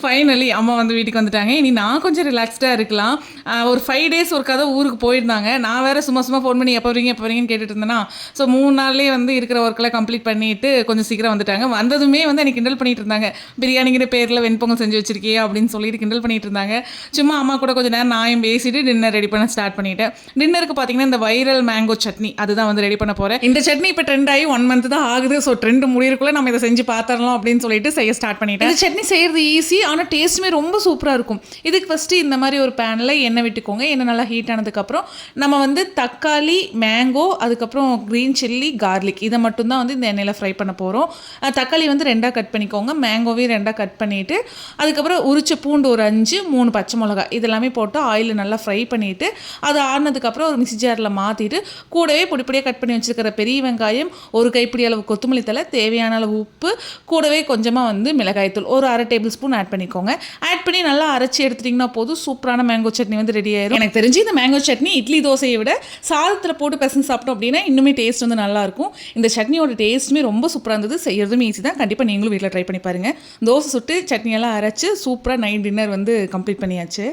Finally அம்மா வந்து வீட்டுக்கு வந்துட்டாங்க. இனி நான் கொஞ்சம் ரிலாக்ஸ்டாக இருக்கலாம். ஒரு 5 டேஸ் ஒருக்கா தான் ஊருக்கு போயிருந்தாங்க. நான் வேறு சும்மா சும்மா ஃபோன் பண்ணி எப்போ வரீங்க எப்போ வரீங்கன்னு கேட்டுட்டு இருந்தேன்னா, ஸோ 3 நாள்லேயே வந்து இருக்கிற ஒர்க்கெல்லாம் கம்ப்ளீட் பண்ணிட்டு கொஞ்சம் சீக்கிரம் வந்துட்டாங்க. வந்ததுமே வந்து எனக்கு கிண்டல் பண்ணிட்டு இருந்தாங்க. பிரியாணிங்கிற பேரில் வெண்பொங்கல் செஞ்சு வச்சிருக்கியே அப்படின்னு சொல்லிட்டு கிண்டல் பண்ணிட்டு இருந்தாங்க. சும்மா அம்மா கூட கொஞ்சம் நேரம் நாயும் பேசிட்டு டின்னர் ரெடி பண்ண ஸ்டார்ட் பண்ணிட்டேன். டின்னருக்கு பார்த்தீங்கன்னா இந்த வைரல் மேங்கோ சட்னி அதுதான் வந்து ரெடி பண்ண போகிறேன். இந்த சட்னி இப்போ ட்ரெண்ட் ஆகி 1 மந்த் தான் ஆகுது. ஸோ ட்ரெண்ட் முடியறதுக்குள்ள நம்ம இதை செஞ்சு பார்த்துடலாம் அப்படின்னு சொல்லிட்டு செய்ய ஸ்டார்ட் பண்ணிட்டேன். இந்த சட்னி செய்கிறது ஈஸி, ஆனால் டேஸ்ட்டுமே ரொம்ப சூப்பராக இருக்கும். இதுக்கு ஃபஸ்ட்டு இந்த மாதிரி ஒரு பேனில் எண்ணெய் விட்டுக்கோங்க. எண்ணெய் நல்லா ஹீட் ஆனதுக்கப்புறம் நம்ம வந்து தக்காளி, மேங்கோ, அதுக்கப்புறம் க்ரீன் சில்லி, கார்லிக் இதை மட்டும்தான் வந்து இந்த எண்ணெயில் ஃப்ரை பண்ண போகிறோம். தக்காளி வந்து 2ஆக கட் பண்ணிக்கோங்க, மேங்கோவையும் 2ஆக கட் பண்ணிவிட்டு அதுக்கப்புறம் உரிச்ச பூண்டு ஒரு 5, 3 பச்சை மிளகா இதெல்லாமே போட்டு ஆயிலில் நல்லா ஃப்ரை பண்ணிவிட்டு அது ஆடினதுக்கப்புறம் ஒரு மிக்ஸி ஜாரில் மாற்றிட்டு கூடவே பொடிப்பொடியாக கட் பண்ணி வச்சுருக்கிற பெரிய வெங்காயம், ஒரு கைப்பிடி அளவு கொத்தமல்லி தழை, தேவையான அளவு உப்பு, கூடவே கொஞ்சமாக வந்து மிளகாய்த்தூள் ஒரு 1/2 டேபிள் ஸ்பூன் ஆட் பண்ணிக்கோங்க. ஆட் பண்ணி நல்லா அரைச்சி எடுத்துட்டிங்கன்னா போதும், சூப்பரான மேங்கோ சட்னி வந்து ரெடி ஆயிடும். எனக்கு தெரிஞ்சு இந்த மேங்கோ சட்னி இட்லி தோசையை விட சாதத்தில் போட்டு பிசைஞ்சு சாப்பிட்டோம் அப்படின்னா இன்னுமே டேஸ்ட் வந்து நல்லாயிருக்கும். இந்த சட்னியோட டேஸ்ட்டுமே ரொம்ப சூப்பராக இருந்தது. செய்யறதுமே ஈஸி தான். கண்டிப்பாக நீங்களும் வீட்டில் ட்ரை பண்ணி பாருங்கள். தோசை சுட்டு சட்னியெல்லாம் அரைச்சி சூப்பராக நைட் டின்னர் வந்து கம்ப்ளீட் பண்ணியாச்சு.